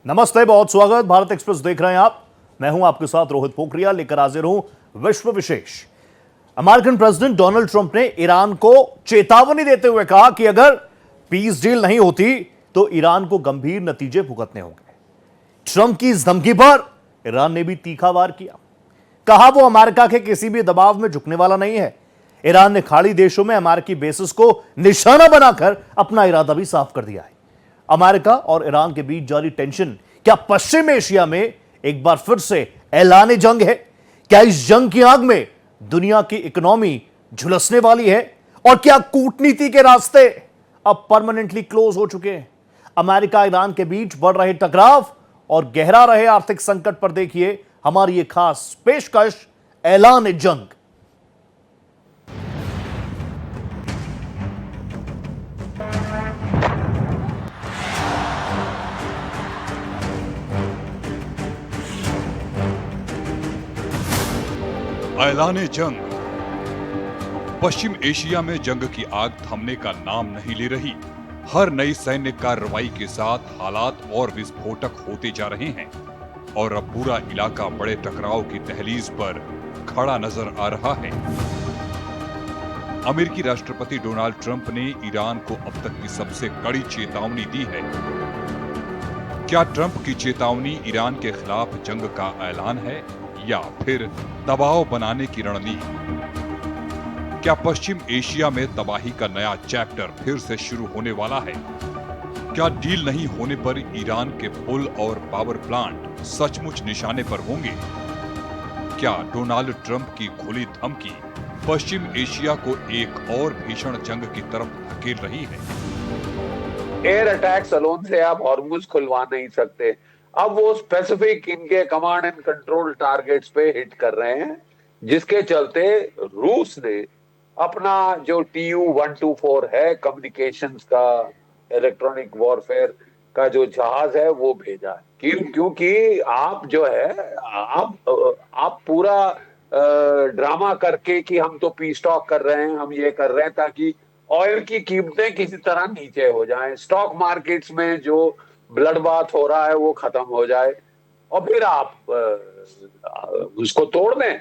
नमस्ते, बहुत स्वागत। भारत एक्सप्रेस देख रहे हैं आप। मैं हूं आपके साथ रोहित पोखरिया, लेकर हाजिर हूं विश्व विशेष। अमेरिकन प्रेसिडेंट डोनाल्ड ट्रंप ने ईरान को चेतावनी देते हुए कहा कि अगर पीस डील नहीं होती तो ईरान को गंभीर नतीजे भुगतने होंगे। ट्रंप की इस धमकी पर ईरान ने भी तीखा वार किया। कहा वो अमेरिका के किसी भी दबाव में झुकने वाला नहीं है। ईरान ने खाड़ी देशों में अमेरिकी बेसिस को निशाना बनाकर अपना इरादा भी साफ कर दिया है। अमेरिका और ईरान के बीच जारी टेंशन क्या पश्चिम एशिया में एक बार फिर से ऐलान जंग है? क्या इस जंग की आग में दुनिया की इकोनॉमी झुलसने वाली है? और क्या कूटनीति के रास्ते अब परमानेंटली क्लोज हो चुके हैं? अमेरिका ईरान के बीच बढ़ रहे टकराव और गहरा रहे आर्थिक संकट पर देखिए हमारी ये खास पेशकश, ऐलान जंग। ऐलान जंग। पश्चिम एशिया में जंग की आग थमने का नाम नहीं ले रही। हर नई सैन्य कार्रवाई के साथ हालात और विस्फोटक होते जा रहे हैं और अब पूरा इलाका बड़े टकराव की दहलीज पर खड़ा नजर आ रहा है। अमेरिकी राष्ट्रपति डोनाल्ड ट्रंप ने ईरान को अब तक की सबसे कड़ी चेतावनी दी है। क्या ट्रंप की चेतावनी ईरान के खिलाफ जंग का ऐलान है या फिर दबाव बनाने की रणनीति? क्या पश्चिम एशिया में तबाही का नया चैप्टर फिर से शुरू होने वाला है? क्या डील नहीं होने पर ईरान के पुल और पावर प्लांट सचमुच निशाने पर होंगे? क्या डोनाल्ड ट्रंप की खुली धमकी पश्चिम एशिया को एक और भीषण जंग की तरफ धकेल रही है? एयर अटैक्स अलोन से आप हॉर्मुज खुलवा नहीं सकते। अब वो स्पेसिफिक इनके कमांड एंड कंट्रोल टारगेट्स पे हिट कर रहे हैं, जिसके चलते रूस ने अपना जो TU-124 है, कम्युनिकेशंस का, इलेक्ट्रॉनिक वॉरफेयर का जो जहाज है वो भेजा है। क्योंकि आप जो है आप पूरा ड्रामा करके कि हम तो पीस स्टॉक कर रहे हैं, हम ये कर रहे हैं ताकि ऑयल की कीमतें किसी तरह नीचे हो जाएं, स्टॉक मार्केट्स में जो ब्लड बाथ हो रहा है वो खत्म हो जाए, और फिर आप उसको तोड़ दें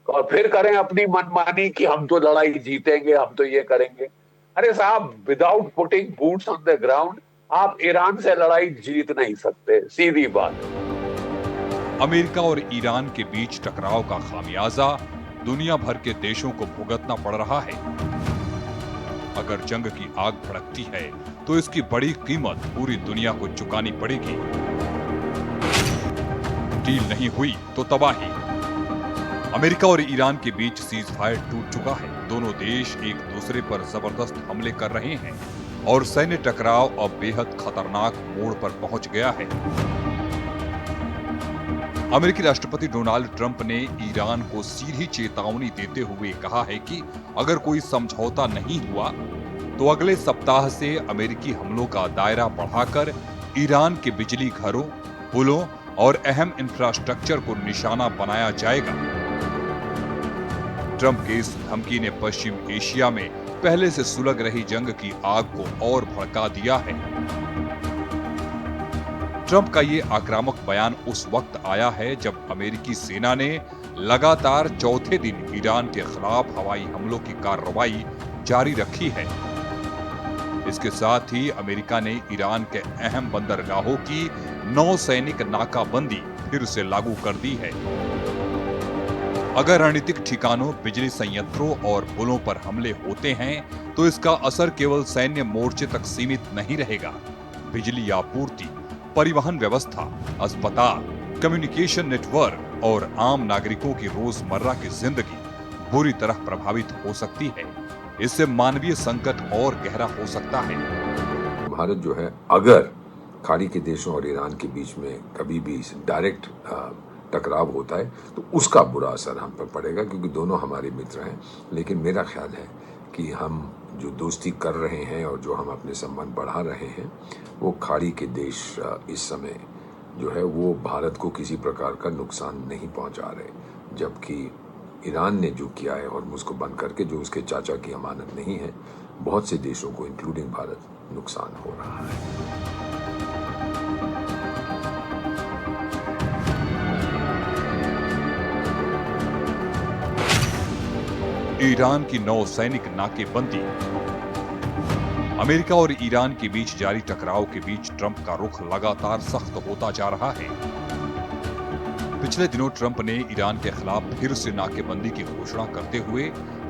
और फिर करें अपनी मनमानी कि हम तो लड़ाई जीतेंगे, हम तो ये करेंगे। अरे साहब, without putting boots on the ground आप ईरान से लड़ाई जीत नहीं सकते, सीधी बात। अमेरिका और ईरान के बीच टकराव का खामियाजा दुनिया भर के देशों को भुगतना पड़ रहा है। अगर जंग की आग भड़कती है तो इसकी बड़ी कीमत पूरी दुनिया को चुकानी पड़ेगी। डील नहीं हुई तो तबाही। अमेरिका और ईरान के बीच सीज फायर टूट चुका है। दोनों देश एक दूसरे पर जबरदस्त हमले कर रहे हैं और सैन्य टकराव अब बेहद खतरनाक मोड़ पर पहुंच गया है। अमेरिकी राष्ट्रपति डोनाल्ड ट्रंप ने ईरान को सीधी चेतावनी देते हुए कहा है कि अगर कोई समझौता नहीं हुआ तो अगले सप्ताह से अमेरिकी हमलों का दायरा बढ़ाकर ईरान के बिजली घरों, पुलों और अहम इंफ्रास्ट्रक्चर को निशाना बनाया जाएगा। ट्रंप की इस धमकी ने पश्चिम एशिया में पहले से सुलग रही जंग की आग को और भड़का दिया है। ट्रंप का ये आक्रामक बयान उस वक्त आया है जब अमेरिकी सेना ने लगातार चौथे दिन ईरान के खिलाफ हवाई हमलों की कार्रवाई जारी रखी है। इसके साथ ही अमेरिका ने ईरान के अहम बंदरगाहों की नौसैनिक नाकाबंदी फिर से लागू कर दी है। अगर रणनीतिक ठिकानों, बिजली संयंत्रों और पुलों पर हमले होते हैं तो इसका असर केवल सैन्य मोर्चे तक सीमित नहीं रहेगा। बिजली आपूर्ति, परिवहन व्यवस्था, अस्पताल, कम्युनिकेशन नेटवर्क और आम नागरिकों की रोजमर्रा की जिंदगी बुरी तरह प्रभावित हो सकती है। इससे मानवीय संकट और गहरा हो सकता है। भारत जो है, अगर खाड़ी के देशों और ईरान के बीच में कभी भी डायरेक्ट टकराव होता है तो उसका बुरा असर हम पर पड़ेगा, क्योंकि दोनों हमारे मित्र हैं। लेकिन मेरा ख्याल है कि हम जो दोस्ती कर रहे हैं और जो हम अपने संबंध बढ़ा रहे हैं, वो खाड़ी के देश इस समय जो है वो भारत को किसी प्रकार का नुकसान नहीं पहुंचा रहे। जबकि ईरान ने जो किया है और मुझको बंद करके, जो उसके चाचा की अमानत नहीं है, बहुत से देशों को इंक्लूडिंग भारत नुकसान हो रहा है। ईरान की नौसैनिक नाकेबंदी। अमेरिका और ईरान के बीच जारी टकराव के बीच ट्रंप का रुख लगातार सख्त होता जा रहा है। पिछले दिनों ट्रंप ने ईरान के खिलाफ फिर से नाकेबंदी की घोषणा करते हुए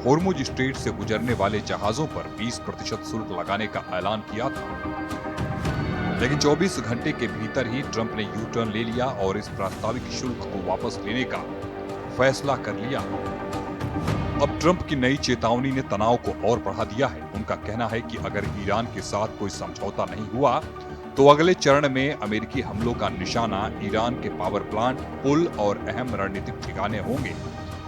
होर्मुज स्ट्रेट से गुजरने वाले जहाजों पर 20% शुल्क लगाने का ऐलान किया था। लेकिन 24 घंटे के भीतर ही ट्रंप ने यू टर्न ले लिया और इस प्रस्तावित शुल्क को वापस लेने का फैसला कर लिया। अब ट्रंप की नई चेतावनी ने तनाव को और बढ़ा दिया है। उनका कहना है कि अगर ईरान के साथ कोई समझौता नहीं हुआ तो अगले चरण में अमेरिकी हमलों का निशाना ईरान के पावर प्लांट, पुल और अहम रणनीतिक ठिकाने होंगे।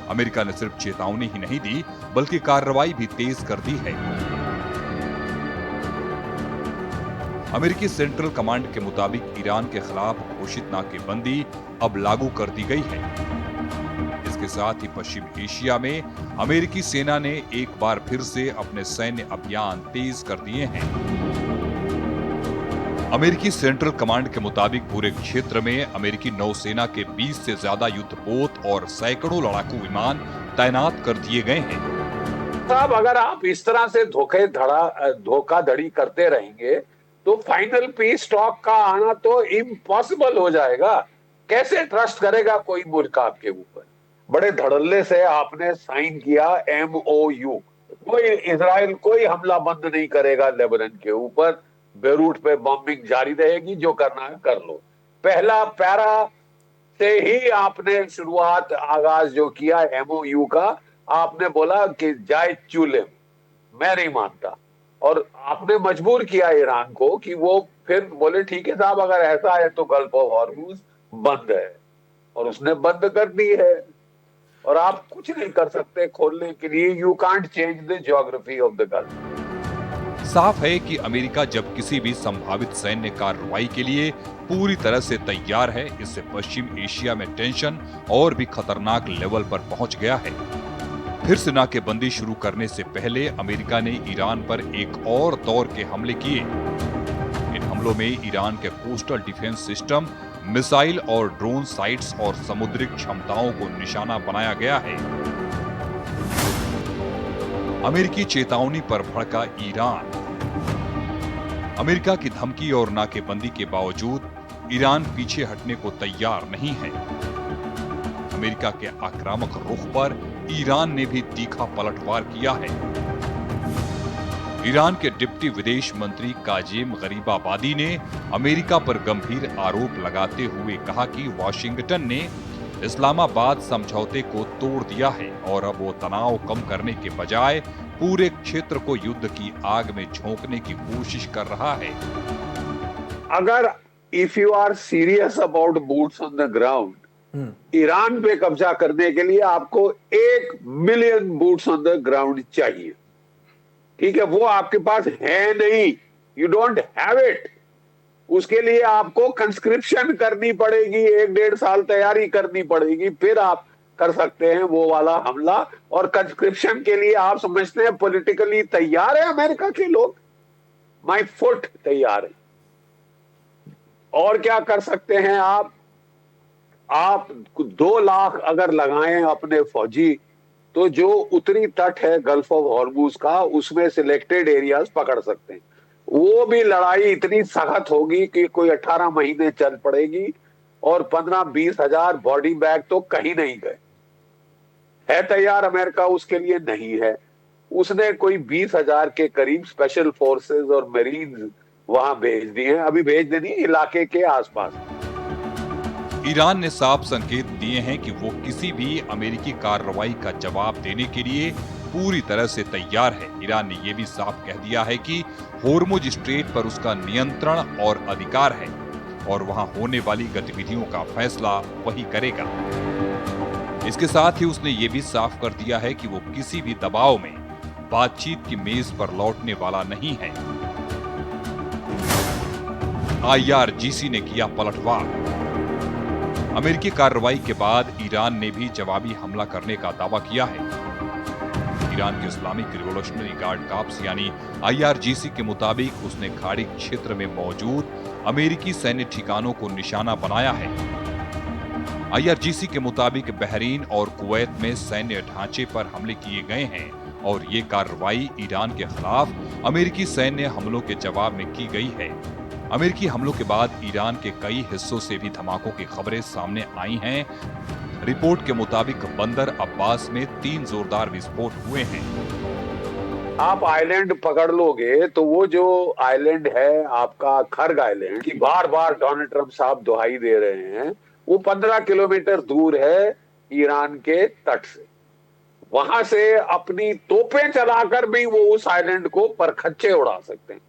अमेरिका ने सिर्फ चेतावनी ही नहीं दी बल्कि कार्रवाई भी तेज कर दी है। अमेरिकी सेंट्रल कमांड के मुताबिक ईरान के खिलाफ घोषित नाकेबंदी अब लागू कर दी गई है। इसके साथ ही पश्चिम एशिया में अमेरिकी सेना ने एक बार फिर से अपने सैन्य अभियान तेज कर दिए हैं। अमेरिकी सेंट्रल कमांड के मुताबिक पूरे क्षेत्र में अमेरिकी नौसेना के 20 से ज्यादा युद्धपोत और सैकड़ों लड़ाकू विमान तैनात कर दिए गए हैं। साहब, अगर आप इस तरह से धोखाधड़ी करते रहेंगे तो फाइनल पीस टॉक का आना तो इम्पॉसिबल हो जाएगा। कैसे ट्रस्ट करेगा कोई मुल्क आपके ऊपर? बड़े धड़ल्ले से आपने साइन किया MOU। कोई इजराइल कोई हमला बंद नहीं करेगा लेबनान के ऊपर। बेरूट पे बॉम्बिंग जारी रहेगी, जो करना है कर लो। पहला पैरा से ही आपने शुरुआत आगाज जो किया MOU का, आपने बोला कि जाए चूल्हे, मैं नहीं मानता। और आपने मजबूर किया ईरान को कि वो फिर बोले ठीक है साहब, अगर ऐसा है तो गल्फ ऑफ हॉर्मुज बंद है, और उसने बंद कर दी है। और आप कुछ नहीं कर सकते खोलने के लिए। You can't change the geography of the gulf. साफ है कि अमेरिका जब किसी भी संभावित सैन्य कार्रवाई के लिए पूरी तरह से तैयार है, इससे पश्चिम एशिया में टेंशन और भी खतरनाक लेवल पर पहुंच गया है। फिर से नाकेबंदी शुरू करने से पहले अमेरिका ने ईरान पर एक और दौर के हमले किए। इन हमलों में ईरान के कोस्टल डिफेंस सिस्टम, मिसाइल और ड्रोन साइट्स और समुद्री क्षमताओं को निशाना बनाया गया है। अमेरिकी चेतावनी पर भड़का ईरान। अमेरिका की धमकी और नाकेबंदी के बावजूद ईरान पीछे हटने को तैयार नहीं है। अमेरिका के आक्रामक रुख पर ईरान ने भी तीखा पलटवार किया है। ईरान के डिप्टी विदेश मंत्री काजिम गरीबाबादी ने अमेरिका पर गंभीर आरोप लगाते हुए कहा कि वाशिंगटन ने इस्लामाबाद समझौते को तोड़ दिया है और अब वो तनाव कम करने के बजाय पूरे क्षेत्र को युद्ध की आग में झोंकने की कोशिश कर रहा है। अगर if you are serious about boots on the ground, Iran पे कब्जा करने के लिए आपको 1 million boots on the ground चाहिए। ठीक है, वो आपके पास है नहीं, यू डोंट हैव इट। उसके लिए आपको कंस्क्रिप्शन करनी पड़ेगी, 1-1.5 साल तैयारी करनी पड़ेगी, फिर आप कर सकते हैं वो वाला हमला। और कंस्क्रिप्शन के लिए आप समझते हैं पॉलिटिकली तैयार है अमेरिका के लोग? माय फुट तैयार है। और क्या कर सकते हैं आप 2 लाख अगर लगाएं अपने फौजी, तो जो उत्तरी तट है गल्फ ऑफ हॉर्मुज का, उसमें सिलेक्टेड एरियाज पकड़ सकते हैं। वो भी लड़ाई इतनी सख्त होगी कि कोई 18 महीने चल पड़ेगी, और 15-20 हजार बॉडी बैग तो कहीं नहीं गए। है तैयार अमेरिका उसके लिए? नहीं है। उसने कोई 20,000 के करीब स्पेशल फोर्सेस और मरीन्स वहां भेज दिए हैं, अभी भेज देनी इलाके के आसपास। ईरान ने साफ संकेत दिए हैं कि वो किसी भी अमेरिकी कार्रवाई का जवाब देने के लिए पूरी तरह से तैयार है। ईरान ने यह भी साफ कह दिया है कि होर्मुज स्ट्रेट पर उसका नियंत्रण और अधिकार है और वहां होने वाली गतिविधियों का फैसला वही करेगा। इसके साथ ही उसने ये भी साफ कर दिया है कि वो किसी भी दबाव में बातचीत की मेज पर लौटने वाला नहीं है। IRGC ने किया पलटवार। अमेरिकी कार्रवाई के बाद ईरान ने भी जवाबी हमला करने का दावा किया है। ईरान के इस्लामिक रिवॉल्यूशनरी गार्ड कॉर्प्स यानी IRGC के मुताबिक उसने खाड़ी क्षेत्र में मौजूद अमेरिकी सैन्य ठिकानों को निशाना बनाया है। IRGC के मुताबिक बहरीन और कुवैत में सैन्य ढांचे पर हमले किए गए हैं और ये कार्रवाई ईरान के खिलाफ अमेरिकी सैन्य हमलों के जवाब में की गई है। अमेरिकी हमलों के बाद ईरान के कई हिस्सों से भी धमाकों की खबरें सामने आई हैं। रिपोर्ट के मुताबिक बंदर अब्बास में 3 जोरदार विस्फोट हुए हैं। आप आइलैंड पकड़ लोगे तो वो जो आइलैंड है आपका खर्ग आइलैंड की बार बार डोनाल्ड ट्रंप साहब दुहाई दे रहे हैं, वो 15 किलोमीटर दूर है ईरान के तट से। वहां से अपनी तोपें चलाकर भी वो उस आइलैंड को परखच्चे उड़ा सकते हैं।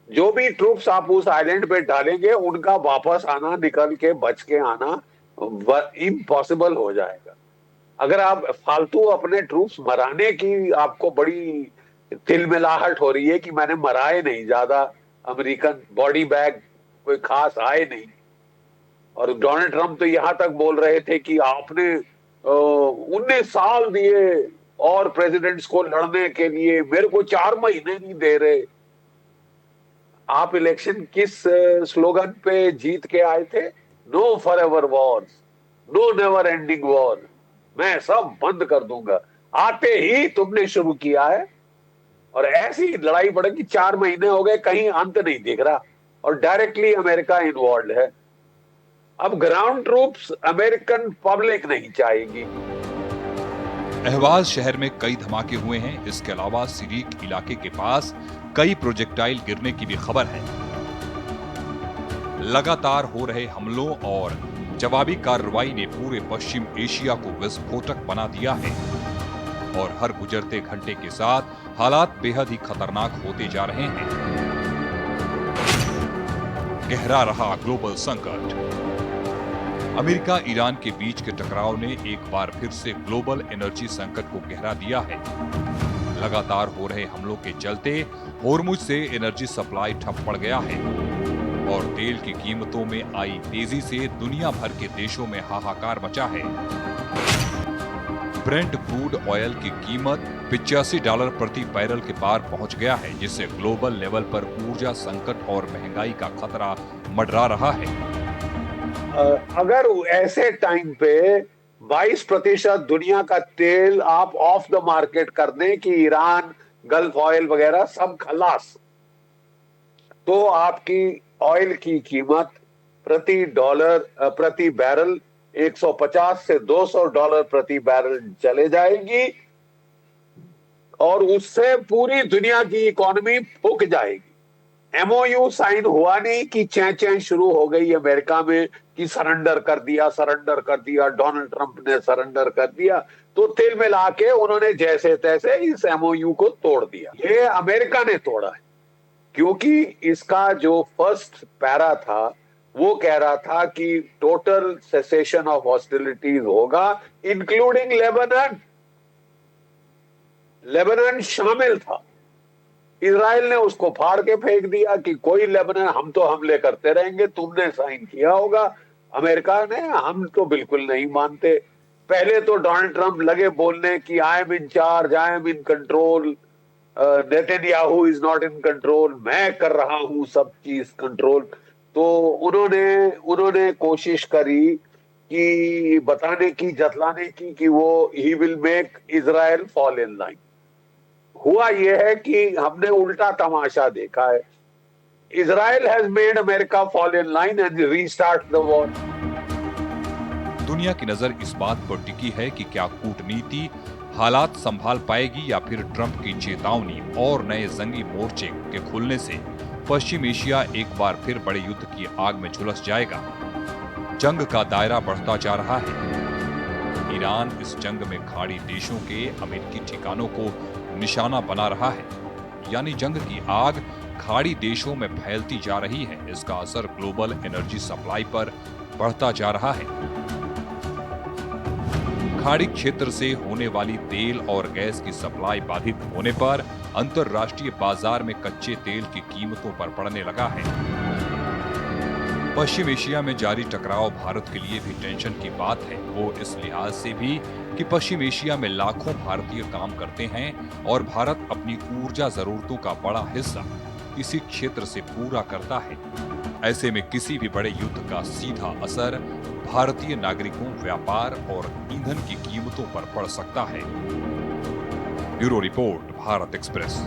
जो भी ट्रूप्स आप उस आइलैंड पे डालेंगे उनका वापस आना, निकल के बच के आना इम्पॉसिबल हो जाएगा। अगर आप फालतू अपने ट्रूप्स मराने की आपको बड़ी तिलमिलाहट हो रही है कि मैंने मराए नहीं, ज्यादा अमेरिकन बॉडी बैग कोई खास आए नहीं। और डोनाल्ड ट्रंप तो यहां तक बोल रहे थे कि आपने 19 साल दिए और प्रेसिडेंट्स को लड़ने के लिए, मेरे को 4 महीने नहीं दे रहे। आप इलेक्शन किस स्लोगन पे जीत के आए थे? No forever wars, no never ending war, मैं सब बंद कर दूंगा। आते ही तुमने शुरू किया है और ऐसी लड़ाई बढ़ेगी। 4 महीने हो गए, कहीं अंत नहीं दिख रहा और डायरेक्टली अमेरिका इन्वॉल्व है। अब ग्राउंड ट्रूप्स अमेरिकन पब्लिक नहीं चाहेगी। अहवाज शहर में कई धमाके हुए हैं। इसके अलावा सिरीक इलाके के पास कई प्रोजेक्टाइल गिरने की भी खबर है। लगातार हो रहे हमलों और जवाबी कार्रवाई ने पूरे पश्चिम एशिया को विस्फोटक बना दिया है और हर गुजरते घंटे के साथ हालात बेहद ही खतरनाक होते जा रहे हैं। गहरा रहा ग्लोबल संकट। अमेरिका ईरान के बीच के टकराव ने एक बार फिर से ग्लोबल एनर्जी संकट को गहरा दिया है। लगातार हो रहे हमलों के चलते होर्मुज से एनर्जी सप्लाई ठप पड़ गया है और तेल की कीमतों में आई तेजी से दुनिया भर के देशों में हाहाकार मचा है। ब्रेंट क्रूड ऑयल की कीमत $85 प्रति बैरल के पार पहुंच गया है, जिससे ग्लोबल लेवल पर ऊर्जा संकट और महंगाई का खतरा मंडरा रहा है। अगर ऐसे टाइम पे 22% दुनिया का तेल आप ऑफ द मार्केट कर दें कि ईरान, गल्फ ऑयल वगैरह सब खलास, तो आपकी ऑयल की कीमत प्रति बैरल 150 से $200 प्रति बैरल चले जाएगी और उससे पूरी दुनिया की इकोनॉमी फूक जाएगी। MOU साइन हुआ नहीं कि चैं शुरू हो गई अमेरिका में कि सरेंडर कर दिया, डोनाल्ड ट्रंप ने सरेंडर कर दिया, तो तेल में लाके उन्होंने जैसे तैसे इस MOU को तोड़ दिया। ये अमेरिका ने तोड़ा है क्योंकि इसका जो फर्स्ट पैरा था वो कह रहा था कि टोटल सेसेशन ऑफ हॉस्टिलिटीज होगा इंक्लूडिंग लेबनान शामिल था। इजराइल ने उसको फाड़ के फेंक दिया कि कोई लेबनान, हम तो हमले करते रहेंगे, तुमने साइन किया होगा। अमेरिका ने, हम तो बिल्कुल नहीं मानते। पहले तो डोनाल्ड ट्रंप लगे बोलने कि I am in charge, I am in control, Netanyahu is not in control, मैं कर रहा हूं सब चीज कंट्रोल। तो उन्होंने कोशिश करी कि बताने की, जतलाने की कि वो he will make Israel fall in line. हुआ यह है कि हमने उल्टा तमाशा देखा है। Israel has made America fall in line and restart the war. दुनिया की नजर इस बात पर टिकी है कि क्या कूटनीति हालात संभाल पाएगी या फिर ट्रंप की चेतावनी और नए जंगी मोर्चे के खुलने से पश्चिम एशिया एक बार फिर बड़े युद्ध की आग में झुलस जाएगा। जंग का दायरा बढ़ता जा रहा है। ईरान इस जंग में खाड़ी देशों के अमेरिकी ठिकानों को निशाना बना रहा है, यानी जंग की आग खाड़ी देशों में फैलती जा रही है। इसका असर ग्लोबल एनर्जी सप्लाई पर बढ़ता जा रहा है। खाड़ी क्षेत्र से होने वाली तेल और गैस की सप्लाई बाधित होने पर अंतरराष्ट्रीय बाजार में कच्चे तेल की कीमतों पर पड़ने लगा है। पश्चिम एशिया में जारी टकराव भारत के लिए भी टेंशन की बात है। वो इस लिहाज से भी कि पश्चिम एशिया में लाखों भारतीय काम करते हैं और भारत अपनी ऊर्जा जरूरतों का बड़ा हिस्सा इसी क्षेत्र से पूरा करता है। ऐसे में किसी भी बड़े युद्ध का सीधा असर भारतीय नागरिकों, व्यापार और ईंधन की कीमतों पर पड़ सकता है। Bureau report, Bharat express.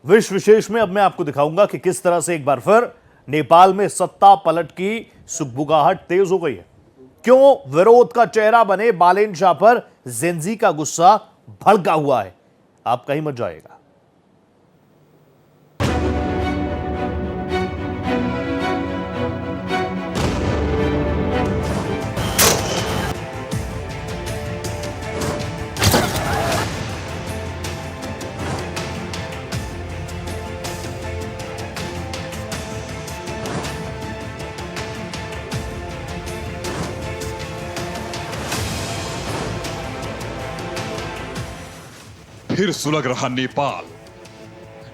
विश्व विशेष में अब मैं आपको दिखाऊंगा कि किस तरह से एक बार फिर नेपाल में सत्ता पलट की सुगबुगाहट तेज हो गई है। क्यों विरोध का चेहरा बने बालेन शाह पर जेनजी का गुस्सा भड़का हुआ है। आप कहीं मत जाइएगा। फिर सुलग रहा नेपाल।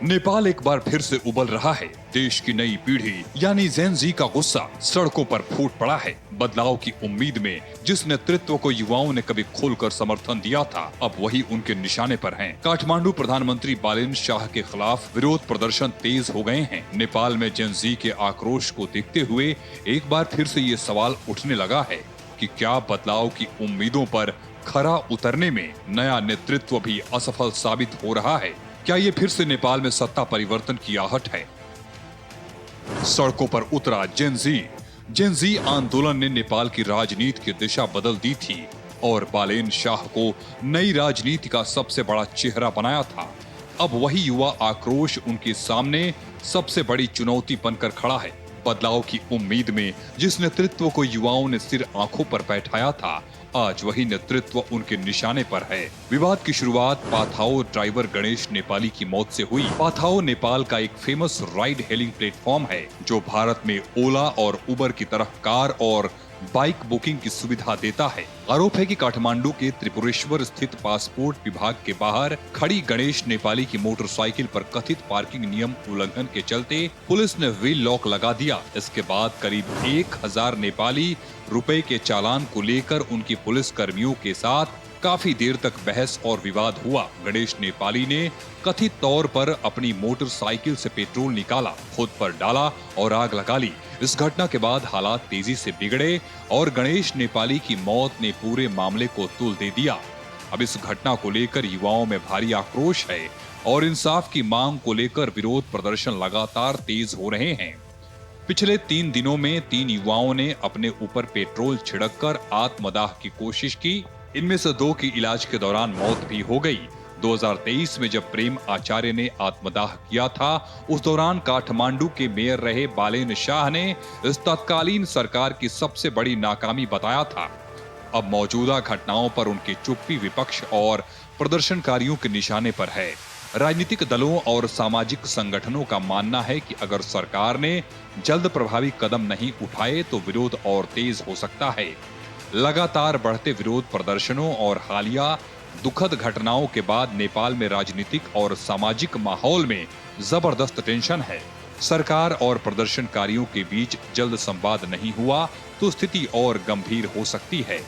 नेपाल एक बार फिर से उबल रहा है। देश की नई पीढ़ी यानी जेन-जी का गुस्सा सड़कों पर फूट पड़ा है। बदलाव की उम्मीद में जिस नेतृत्व को युवाओं ने कभी खोलकर समर्थन दिया था, अब वही उनके निशाने पर हैं। काठमांडू प्रधानमंत्री बालेन शाह के खिलाफ विरोध प्रदर्शन तेज हो गए हैं। नेपाल में जेन-जी के आक्रोश को देखते हुए एक बार फिर से ये सवाल उठने लगा है कि क्या बदलाव की उम्मीदों पर खरा उतरने में नया नेतृत्व भी असफल साबित हो रहा है। क्या ये फिर से नेपाल में सत्ता परिवर्तन की आहट है? सड़कों पर उतरा जेन-जी आंदोलन ने नेपाल की राजनीति की दिशा बदल दी थी और बालेन शाह को नई राजनीति का सबसे बड़ा चेहरा बनाया था। अब वही युवा आक्रोश उनके सामने सबसे बड़ी चुनौती बनकर खड़ा है। बदलाव की उम्मीद में जिस नेतृत्व को युवाओं ने सिर आंखों पर बैठाया था, आज वही नेतृत्व उनके निशाने पर है। विवाद की शुरुआत पाथाओ ड्राइवर गणेश नेपाली की मौत से हुई। पाथाओ नेपाल का एक फेमस राइड हेलिंग प्लेटफॉर्म है जो भारत में ओला और उबर की तरह कार और बाइक बुकिंग की सुविधा देता है। आरोप है कि काठमांडू के त्रिपुरेश्वर स्थित पासपोर्ट विभाग के बाहर खड़ी गणेश नेपाली की मोटरसाइकिल पर कथित पार्किंग नियम उल्लंघन के चलते पुलिस ने व्हील लॉक लगा दिया। इसके बाद करीब 1000 नेपाली रुपए के चालान को लेकर उनकी पुलिस कर्मियों के साथ काफी देर तक बहस और विवाद हुआ। गणेश नेपाली ने कथित तौर पर अपनी मोटरसाइकिल से पेट्रोल निकाला, खुद पर डाला और आग लगा ली। इस घटना के बाद हालात तेजी से बिगड़े और गणेश नेपाली की मौत ने पूरे मामले को तूल दे दिया। अब इस घटना को लेकर युवाओं में भारी आक्रोश है और इंसाफ की मांग को लेकर विरोध प्रदर्शन लगातार तेज हो रहे हैं। पिछले 3 दिनों में 3 युवाओं ने अपने ऊपर पेट्रोल छिड़ककर आत्मदाह की कोशिश की। इनमें से 2 की इलाज के दौरान मौत भी हो गई। 2023 में जब प्रेम आचार्य ने आत्मदाह किया था, उस दौरान काठमांडू के मेयर रहे बालेन शाह ने इस तत्कालीन सरकार की सबसे बड़ी नाकामी बताया था। अब मौजूदा घटनाओं पर उनकी चुप्पी विपक्ष और प्रदर्शनकारियों के निशाने पर है। राजनीतिक दलों और सामाजिक संगठनों का मानना है कि अगर सरकार ने जल्द प्रभावी कदम नहीं उठाए तो विरोध और तेज हो सकता है। लगातार बढ़ते विरोध प्रदर्शनों और हालिया दुखद घटनाओं के बाद नेपाल में राजनीतिक और सामाजिक माहौल में जबरदस्त टेंशन है। सरकार और प्रदर्शनकारियों के बीच जल्द संवाद नहीं हुआ तो स्थिति और गंभीर हो सकती है।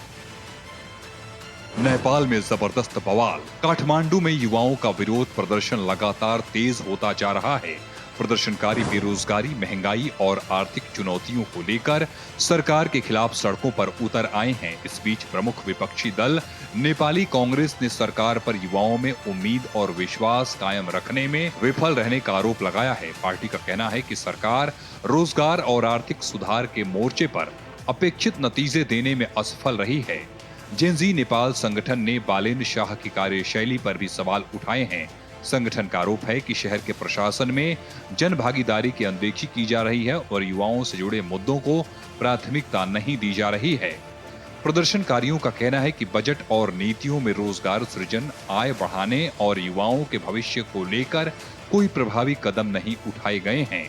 नेपाल में जबरदस्त बवाल। काठमांडू में युवाओं का विरोध प्रदर्शन लगातार तेज होता जा रहा है। प्रदर्शनकारी बेरोजगारी, महंगाई और आर्थिक चुनौतियों को लेकर सरकार के खिलाफ सड़कों पर उतर आए हैं। इस बीच प्रमुख विपक्षी दल नेपाली कांग्रेस ने सरकार पर युवाओं में उम्मीद और विश्वास कायम रखने में विफल रहने का आरोप लगाया है। पार्टी का कहना है कि सरकार रोजगार और आर्थिक सुधार के मोर्चे पर अपेक्षित नतीजे देने में असफल रही है। जेन-जी नेपाल संगठन ने बालेन शाह की कार्यशैली पर भी सवाल उठाए हैं। संगठन का आरोप है कि शहर के प्रशासन में जन भागीदारी की अनदेखी की जा रही है और युवाओं से जुड़े मुद्दों को प्राथमिकता नहीं दी जा रही है। प्रदर्शनकारियों का कहना है कि बजट और नीतियों में रोजगार सृजन, आय बढ़ाने और युवाओं के भविष्य को लेकर कोई प्रभावी कदम नहीं उठाए गए हैं।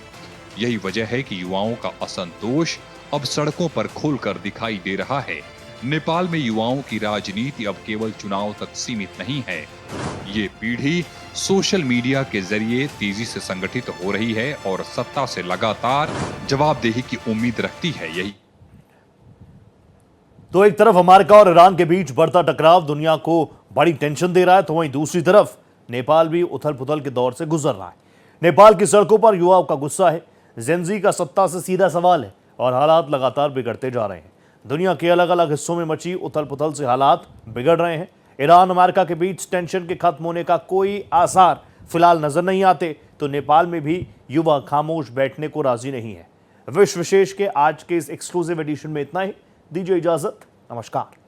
यही वजह है कि युवाओं का असंतोष अब सड़कों पर खुलकर दिखाई दे रहा है। नेपाल में युवाओं की राजनीति अब केवल चुनाव तक सीमित नहीं है। ये पीढ़ी सोशल मीडिया के जरिए तेजी से संगठित हो रही है और सत्ता से लगातार जवाबदेही की उम्मीद रखती है। यही तो एक तरफ अमेरिका और ईरान के बीच बढ़ता टकराव दुनिया को बड़ी टेंशन दे रहा है, तो वहीं दूसरी तरफ नेपाल भी उथल पुथल के दौर से गुजर रहा है। नेपाल की सड़कों पर युवाओं का गुस्सा है, जेनजी का सत्ता से सीधा सवाल है और हालात लगातार बिगड़ते जा रहे हैं। दुनिया के अलग अलग हिस्सों में मची उथल पुथल से हालात बिगड़ रहे हैं। ईरान अमेरिका के बीच टेंशन के खत्म होने का कोई आसार फिलहाल नजर नहीं आते, तो नेपाल में भी युवा खामोश बैठने को राजी नहीं है। विश्व विशेष के आज के इस एक्सक्लूसिव एडिशन में इतना ही। दीजिए इजाजत, नमस्कार।